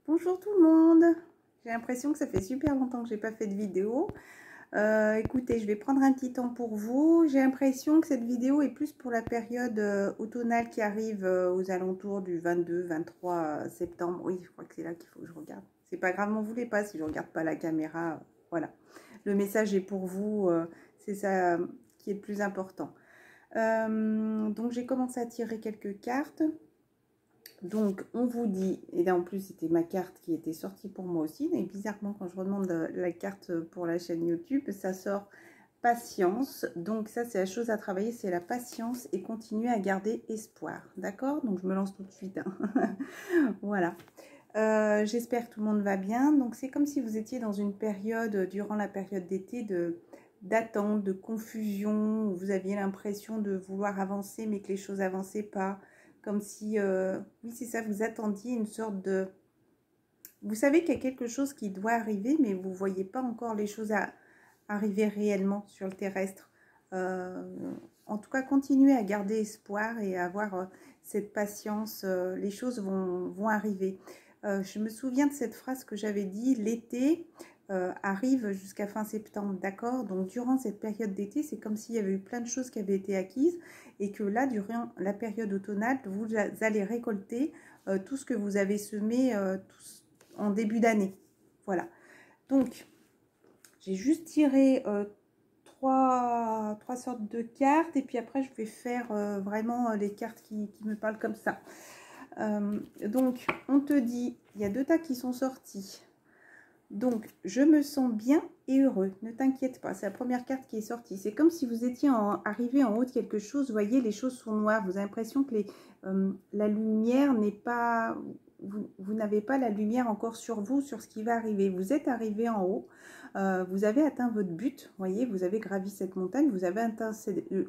Bonjour tout le monde. J'ai l'impression que ça fait super longtemps que j'ai pas fait de vidéo. Écoutez, je vais prendre un petit temps pour vous. J'ai l'impression que cette vidéo est plus pour la période automnale qui arrive aux alentours du 22-23 septembre. Oui, je crois que c'est là qu'il faut que je regarde. C'est pas grave, m'en voulez pas si je regarde pas la caméra. Voilà. Le message est pour vous. C'est ça qui est le plus important. Donc j'ai commencé à tirer quelques cartes. Donc, on vous dit, et là en plus c'était ma carte qui était sortie pour moi aussi, et bizarrement quand je redemande la carte pour la chaîne YouTube, ça sort patience. Donc ça c'est la chose à travailler, c'est la patience et continuer à garder espoir. D'accord? Donc je me lance tout de suite. Hein. Voilà. J'espère que tout le monde va bien. Donc c'est comme si vous étiez dans une période, durant la période d'été, d'attente, de confusion, où vous aviez l'impression de vouloir avancer mais que les choses n'avançaient pas. Comme si, oui c'est ça, vous attendiez une sorte de... Vous savez qu'il y a quelque chose qui doit arriver, mais vous ne voyez pas encore les choses arriver réellement sur le terrestre. En tout cas, continuez à garder espoir et à avoir cette patience. Les choses vont arriver. Je me souviens de cette phrase que j'avais dit, l'été arrive jusqu'à fin septembre, d'accord? Donc, durant cette période d'été, c'est comme s'il y avait eu plein de choses qui avaient été acquises et que là, durant la période automnale, vous allez récolter tout ce que vous avez semé en début d'année. Voilà. Donc, j'ai juste tiré trois sortes de cartes et puis après, je vais faire vraiment les cartes qui me parlent comme ça. Donc, on te dit, il y a deux tas qui sont sortis. Donc, je me sens bien et heureux. Ne t'inquiète pas, c'est la première carte qui est sortie. C'est comme si vous étiez arrivé en haut de quelque chose. Vous voyez, les choses sont noires. Vous avez l'impression que la lumière n'est pas... Vous n'avez pas la lumière encore sur vous, sur ce qui va arriver. Vous êtes arrivé en haut. Vous avez atteint votre but. Vous voyez, vous avez gravi cette montagne. Vous avez atteint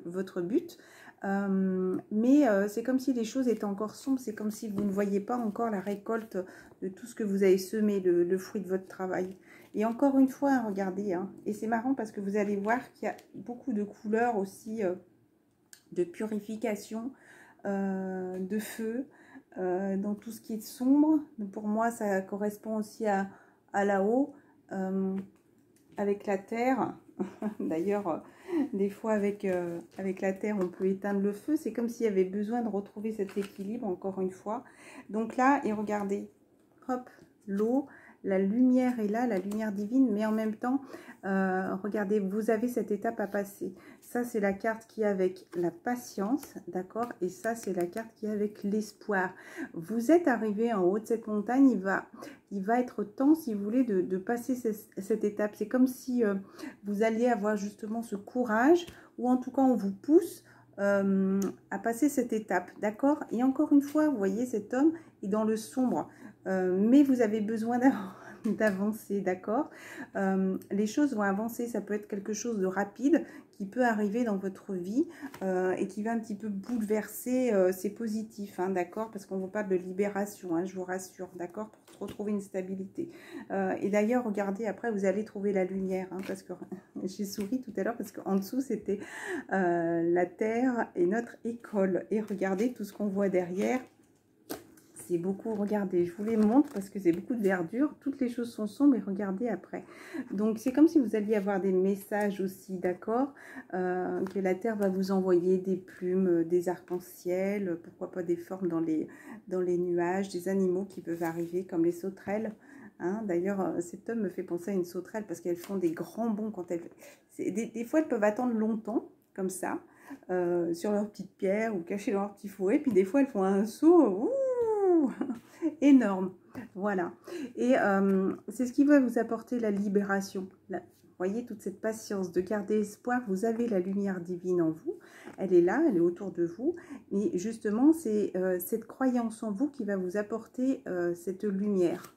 votre but. Mais c'est comme si les choses étaient encore sombres, c'est comme si vous ne voyez pas encore la récolte de tout ce que vous avez semé, le fruit de votre travail. Et encore une fois, hein, regardez, hein, et c'est marrant parce que vous allez voir qu'il y a beaucoup de couleurs aussi, de purification, de feu, dans tout ce qui est sombre. Pour moi, ça correspond aussi à là-haut, avec la terre. D'ailleurs, des fois avec la terre, on peut éteindre le feu. C'est comme s'il y avait besoin de retrouver cet équilibre, encore une fois. Donc là, et regardez, hop, l'eau, la lumière est là, la lumière divine, mais en même temps, regardez, vous avez cette étape à passer. Ça, c'est la carte qui est avec la patience, d'accord? Et ça, c'est la carte qui est avec l'espoir. Vous êtes arrivé en haut de cette montagne, il va être temps, si vous voulez, de passer cette étape. C'est comme si vous alliez avoir justement ce courage, ou en tout cas, on vous pousse à passer cette étape, d'accord? Et encore une fois, vous voyez, cet homme est dans le sombre. Mais vous avez besoin d'avancer, d'accord? Les choses vont avancer, ça peut être quelque chose de rapide qui peut arriver dans votre vie et qui va un petit peu bouleverser, c'est positif, hein, d'accord? Parce qu'on vous parle de libération, hein, je vous rassure, d'accord? Pour retrouver une stabilité. Et d'ailleurs, regardez, après, vous allez trouver la lumière, hein, parce que j'ai souri tout à l'heure, parce qu'en dessous, c'était la terre et notre école. Et regardez tout ce qu'on voit derrière. C'est beaucoup, regardez, je vous les montre parce que c'est beaucoup de verdure, toutes les choses sont sombres et regardez après. Donc c'est comme si vous alliez avoir des messages aussi, d'accord, que la terre va vous envoyer des plumes, des arcs-en-ciel, pourquoi pas des formes dans les nuages, des animaux qui peuvent arriver comme les sauterelles. Hein, d'ailleurs, cet homme me fait penser à une sauterelle parce qu'elles font des grands bonds quand elles... Des fois, elles peuvent attendre longtemps, comme ça, sur leur petite pierre ou cachées dans leur petit fouet. Puis des fois, elles font un saut... énorme, voilà. Et c'est ce qui va vous apporter la libération. Vous voyez, toute cette patience de garder espoir, vous avez la lumière divine en vous, elle est là, elle est autour de vous, mais justement c'est cette croyance en vous qui va vous apporter cette lumière,